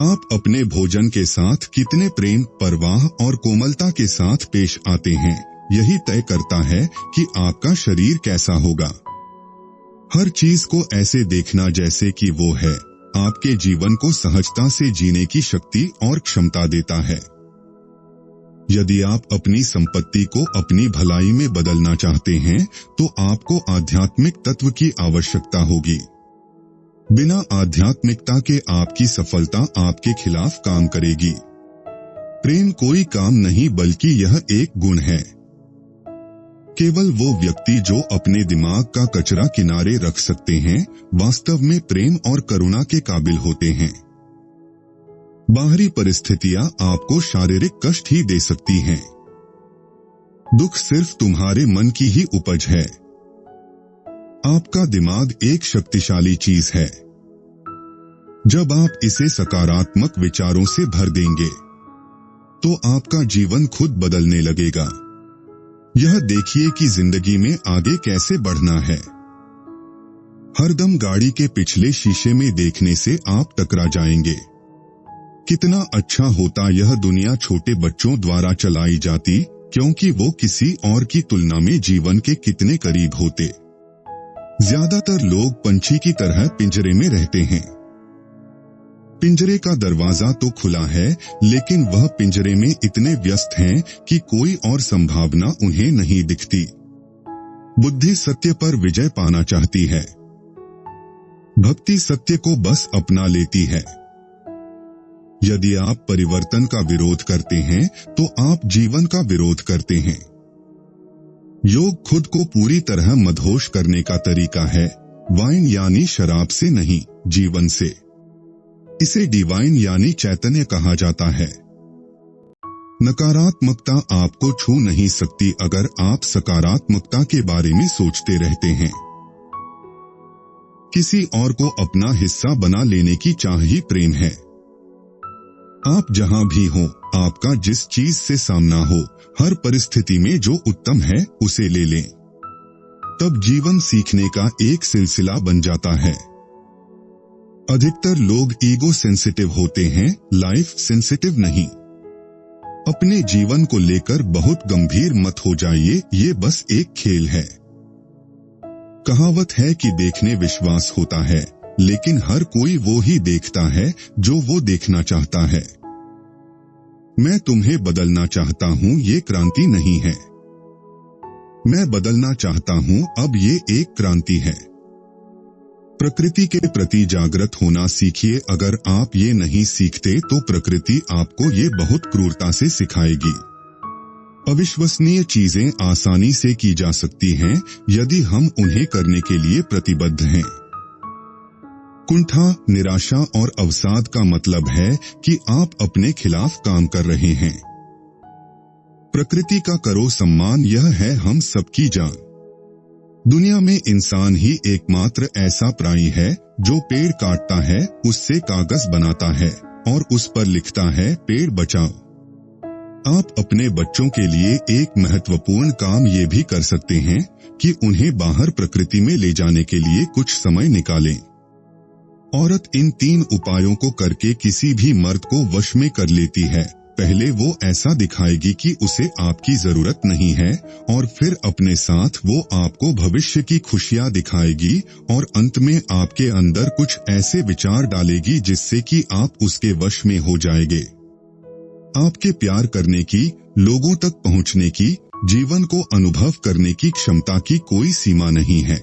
आप अपने भोजन के साथ कितने प्रेम, परवाह और कोमलता के साथ पेश आते हैं, यही तय करता है कि आपका शरीर कैसा होगा। हर चीज को ऐसे देखना जैसे कि वो है, आपके जीवन को सहजता से जीने की शक्ति और क्षमता देता है। यदि आप अपनी संपत्ति को अपनी भलाई में बदलना चाहते हैं, तो आपको आध्यात्मिक तत्व की आवश्यकता होगी। बिना आध्यात्मिकता के आपकी सफलता आपके खिलाफ काम करेगी। प्रेम कोई काम नहीं बल्कि यह एक गुण है। केवल वो व्यक्ति जो अपने दिमाग का कचरा किनारे रख सकते हैं, वास्तव में प्रेम और करुणा के काबिल होते हैं। बाहरी परिस्थितियां आपको शारीरिक कष्ट ही दे सकती हैं। दुख सिर्फ तुम्हारे मन की ही उपज है। आपका दिमाग एक शक्तिशाली चीज है। जब आप इसे सकारात्मक विचारों से भर देंगे, तो आपका जीवन खुद बदलने लगेगा। यह देखिए कि जिंदगी में आगे कैसे बढ़ना है। हरदम गाड़ी के पिछले शीशे में देखने से आप टकरा जाएंगे। कितना अच्छा होता यह दुनिया छोटे बच्चों द्वारा चलाई जाती, क्योंकि वो किसी और की तुलना में जीवन के कितने करीब होते। ज्यादातर लोग पंछी की तरह पिंजरे में रहते हैं। पिंजरे का दरवाजा तो खुला है, लेकिन वह पिंजरे में इतने व्यस्त हैं कि कोई और संभावना उन्हें नहीं दिखती। बुद्धि सत्य पर विजय पाना चाहती है। भक्ति सत्य को बस अपना लेती है। यदि आप परिवर्तन का विरोध करते हैं, तो आप जीवन का विरोध करते हैं। योग खुद को पूरी तरह मदहोश करने का तरीका है, वाइन यानी शराब से नहीं, जीवन से। इसे डिवाइन यानी चैतन्य कहा जाता है। नकारात्मकता आपको छू नहीं सकती अगर आप सकारात्मकता के बारे में सोचते रहते हैं। किसी और को अपना हिस्सा बना लेने की चाह ही प्रेम है। आप जहां भी हो, आपका जिस चीज से सामना हो, हर परिस्थिति में जो उत्तम है उसे ले लें। तब जीवन सीखने का एक सिलसिला बन जाता है। अधिकतर लोग ईगो सेंसिटिव होते हैं, लाइफ सेंसिटिव नहीं। अपने जीवन को लेकर बहुत गंभीर मत हो जाइए, ये बस एक खेल है। कहावत है कि देखने विश्वास होता है, लेकिन हर कोई वो ही देखता है जो वो देखना चाहता है। मैं तुम्हें बदलना चाहता हूँ, ये क्रांति नहीं है। मैं बदलना चाहता हूँ, अब ये एक क्रांति है। प्रकृति के प्रति जागृत होना सीखिए। अगर आप ये नहीं सीखते तो प्रकृति आपको ये बहुत क्रूरता से सिखाएगी। अविश्वसनीय चीजें आसानी से की जा सकती हैं यदि हम उन्हें करने के लिए प्रतिबद्ध हैं। कुंठा, निराशा और अवसाद का मतलब है कि आप अपने खिलाफ काम कर रहे हैं। प्रकृति का करो सम्मान, यह है हम सबकी जान। दुनिया में इंसान ही एकमात्र ऐसा प्राणी है जो पेड़ काटता है, उससे कागज बनाता है और उस पर लिखता है पेड़ बचाओ। आप अपने बच्चों के लिए एक महत्वपूर्ण काम ये भी कर सकते हैं कि उन्हें बाहर प्रकृति में ले जाने के लिए कुछ समय निकालें। औरत इन 3 उपायों को करके किसी भी मर्द को वश में कर लेती है। पहले वो ऐसा दिखाएगी कि उसे आपकी जरूरत नहीं है, और फिर अपने साथ वो आपको भविष्य की खुशियां दिखाएगी, और अंत में आपके अंदर कुछ ऐसे विचार डालेगी जिससे कि आप उसके वश में हो जाएंगे। आपके प्यार करने की, लोगों तक पहुंचने की, जीवन को अनुभव करने की क्षमता की कोई सीमा नहीं है।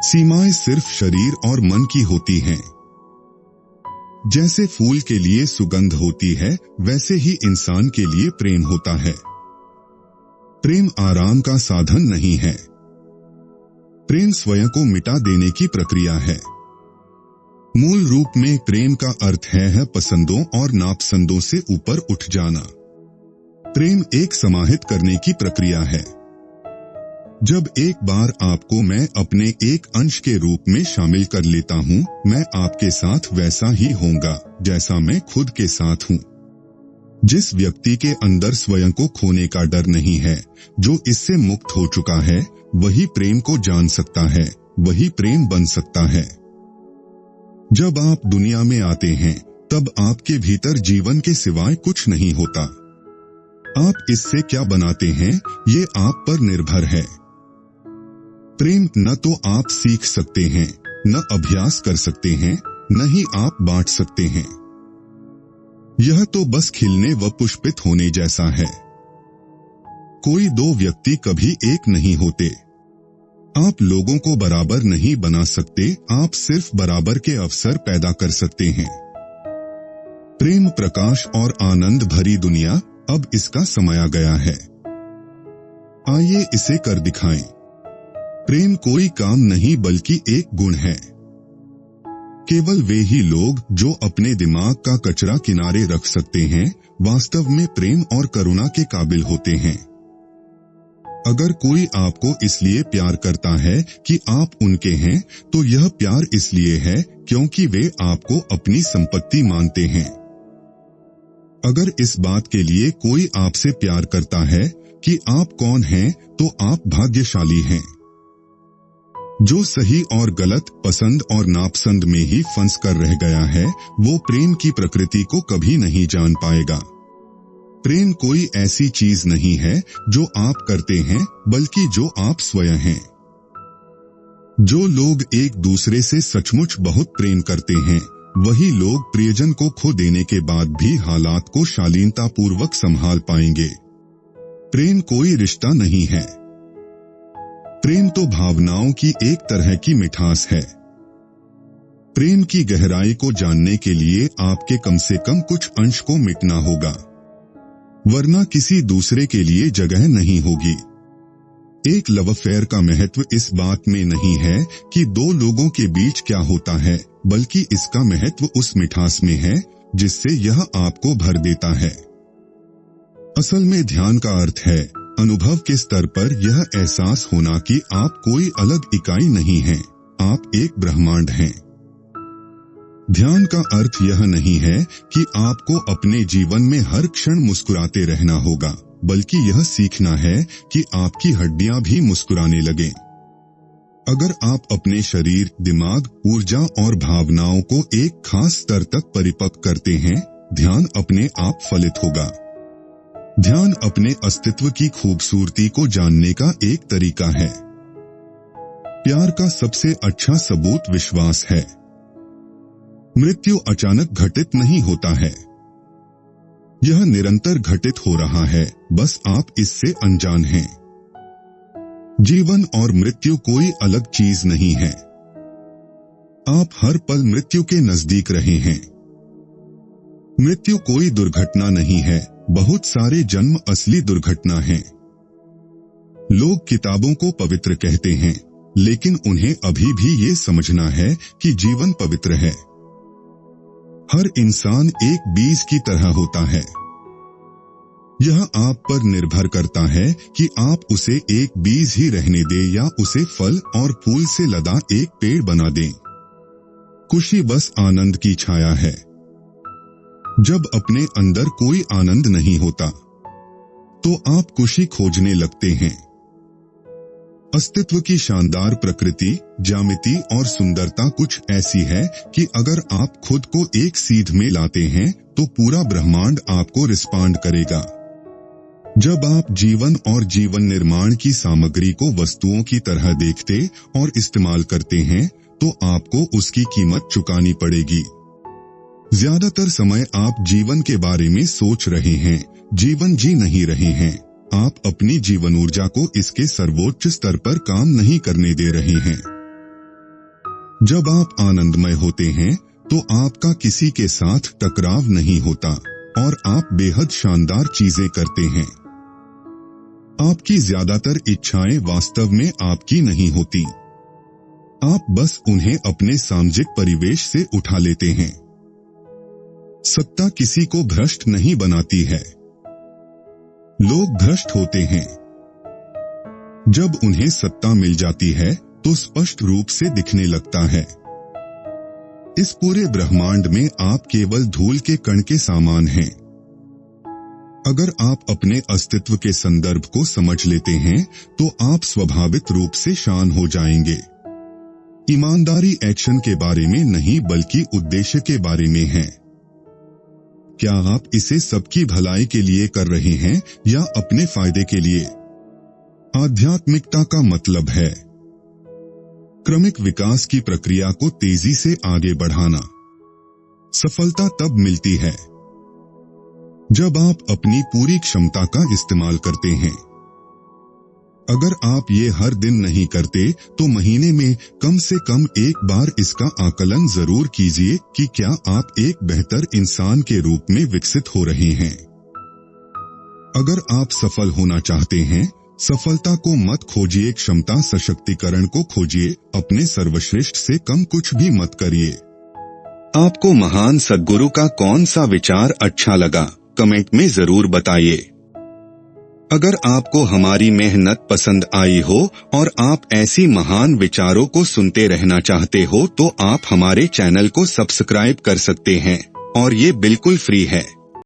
सीमाएं सिर्फ शरीर और मन की होती हैं। जैसे फूल के लिए सुगंध होती है, वैसे ही इंसान के लिए प्रेम होता है। प्रेम आराम का साधन नहीं है। प्रेम स्वयं को मिटा देने की प्रक्रिया है। मूल रूप में प्रेम का अर्थ है पसंदों और नापसंदों से ऊपर उठ जाना। प्रेम एक समाहित करने की प्रक्रिया है। जब एक बार आपको मैं अपने एक अंश के रूप में शामिल कर लेता हूँ, मैं आपके साथ वैसा ही होऊंगा जैसा मैं खुद के साथ हूँ। जिस व्यक्ति के अंदर स्वयं को खोने का डर नहीं है, जो इससे मुक्त हो चुका है, वही प्रेम को जान सकता है, वही प्रेम बन सकता है। जब आप दुनिया में आते हैं, तब आपके भीतर जीवन के सिवाय कुछ नहीं होता। आप इससे क्या बनाते हैं, ये आप पर निर्भर है। प्रेम न तो आप सीख सकते हैं, न अभ्यास कर सकते हैं, न ही आप बांट सकते हैं। यह तो बस खिलने व पुष्पित होने जैसा है। कोई दो व्यक्ति कभी एक नहीं होते। आप लोगों को बराबर नहीं बना सकते, आप सिर्फ बराबर के अवसर पैदा कर सकते हैं। प्रेम, प्रकाश और आनंद भरी दुनिया, अब इसका समय आ गया है। आइए इसे कर दिखाएं। प्रेम कोई काम नहीं बल्कि एक गुण है। केवल वे ही लोग जो अपने दिमाग का कचरा किनारे रख सकते हैं, वास्तव में प्रेम और करुणा के काबिल होते हैं। अगर कोई आपको इसलिए प्यार करता है कि आप उनके हैं, तो यह प्यार इसलिए है क्योंकि वे आपको अपनी संपत्ति मानते हैं। अगर इस बात के लिए कोई आपसे प्यार करता है कि आप कौन हैं, तो आप भाग्यशाली हैं। जो सही और गलत, पसंद और नापसंद में ही फंस कर रह गया है, वो प्रेम की प्रकृति को कभी नहीं जान पाएगा। प्रेम कोई ऐसी चीज नहीं है जो आप करते हैं, बल्कि जो आप स्वयं हैं। जो लोग एक दूसरे से सचमुच बहुत प्रेम करते हैं, वही लोग प्रियजन को खो देने के बाद भी हालात को शालीनतापूर्वक संभाल पाएंगे। प्रेम कोई रिश्ता नहीं है। प्रेम तो भावनाओं की एक तरह की मिठास है। प्रेम की गहराई को जानने के लिए आपके कम से कम कुछ अंश को मिटना होगा, वरना किसी दूसरे के लिए जगह नहीं होगी। एक लव अफेयर का महत्व इस बात में नहीं है कि दो लोगों के बीच क्या होता है, बल्कि इसका महत्व उस मिठास में है जिससे यह आपको भर देता है। असल में ध्यान का अर्थ है अनुभव के स्तर पर यह एहसास होना कि आप कोई अलग इकाई नहीं हैं, आप एक ब्रह्मांड हैं। ध्यान का अर्थ यह नहीं है कि आपको अपने जीवन में हर क्षण मुस्कुराते रहना होगा, बल्कि यह सीखना है कि आपकी हड्डियां भी मुस्कुराने लगें। अगर आप अपने शरीर, दिमाग, ऊर्जा और भावनाओं को एक खास स्तर तक परिपक्व करते हैं, ध्यान अपने आप फलित होगा। ध्यान अपने अस्तित्व की खूबसूरती को जानने का एक तरीका है। प्यार का सबसे अच्छा सबूत विश्वास है। मृत्यु अचानक घटित नहीं होता है। यह निरंतर घटित हो रहा है, बस आप इससे अनजान हैं। जीवन और मृत्यु कोई अलग चीज नहीं है। आप हर पल मृत्यु के नजदीक रहे हैं। मृत्यु कोई दुर्घटना नहीं है, बहुत सारे जन्म असली दुर्घटना हैं। लोग किताबों को पवित्र कहते हैं, लेकिन उन्हें अभी भी ये समझना है कि जीवन पवित्र है। हर इंसान एक बीज की तरह होता है। यह आप पर निर्भर करता है कि आप उसे एक बीज ही रहने दें या उसे फल और फूल से लदा एक पेड़ बना दें। खुशी बस आनंद की छाया है। जब अपने अंदर कोई आनंद नहीं होता, तो आप खुशी खोजने लगते हैं। अस्तित्व की शानदार प्रकृति, ज्यामिति और सुंदरता कुछ ऐसी है कि अगर आप खुद को एक सीध में लाते हैं, तो पूरा ब्रह्मांड आपको रिस्पॉन्ड करेगा। जब आप जीवन और जीवन निर्माण की सामग्री को वस्तुओं की तरह देखते और इस्तेमाल करते हैं, तो आपको उसकी कीमत चुकानी पड़ेगी। ज्यादातर समय आप जीवन के बारे में सोच रहे हैं, जीवन जी नहीं रहे हैं। आप अपनी जीवन ऊर्जा को इसके सर्वोच्च स्तर पर काम नहीं करने दे रहे हैं। जब आप आनंदमय होते हैं, तो आपका किसी के साथ टकराव नहीं होता और आप बेहद शानदार चीजें करते हैं। आपकी ज्यादातर इच्छाएं वास्तव में आपकी नहीं होती। आप बस उन्हें अपने सामाजिक परिवेश से उठा लेते हैं। सत्ता किसी को भ्रष्ट नहीं बनाती है। लोग भ्रष्ट होते हैं। जब उन्हें सत्ता मिल जाती है, तो स्पष्ट रूप से दिखने लगता है। इस पूरे ब्रह्मांड में आप केवल धूल के कण के समान हैं। अगर आप अपने अस्तित्व के संदर्भ को समझ लेते हैं, तो आप स्वाभाविक रूप से शान हो जाएंगे। ईमानदारी एक्शन के बारे में नहीं, बल्कि उद्देश्य के बारे में है। क्या आप इसे सबकी भलाई के लिए कर रहे हैं या अपने फायदे के लिए? आध्यात्मिकता का मतलब है क्रमिक विकास की प्रक्रिया को तेजी से आगे बढ़ाना। सफलता तब मिलती है जब आप अपनी पूरी क्षमता का इस्तेमाल करते हैं। अगर आप ये हर दिन नहीं करते तो महीने में कम से कम एक बार इसका आकलन जरूर कीजिए कि क्या आप एक बेहतर इंसान के रूप में विकसित हो रहे हैं। अगर आप सफल होना चाहते हैं, सफलता को मत खोजिए, क्षमता सशक्तिकरण को खोजिए। अपने सर्वश्रेष्ठ से कम कुछ भी मत करिए। आपको महान सद्गुरु का कौन सा विचार अच्छा लगा, कमेंट में जरूर बताइए। अगर आपको हमारी मेहनत पसंद आई हो और आप ऐसी महान विचारों को सुनते रहना चाहते हो तो आप हमारे चैनल को सब्सक्राइब कर सकते हैं और ये बिल्कुल फ्री है।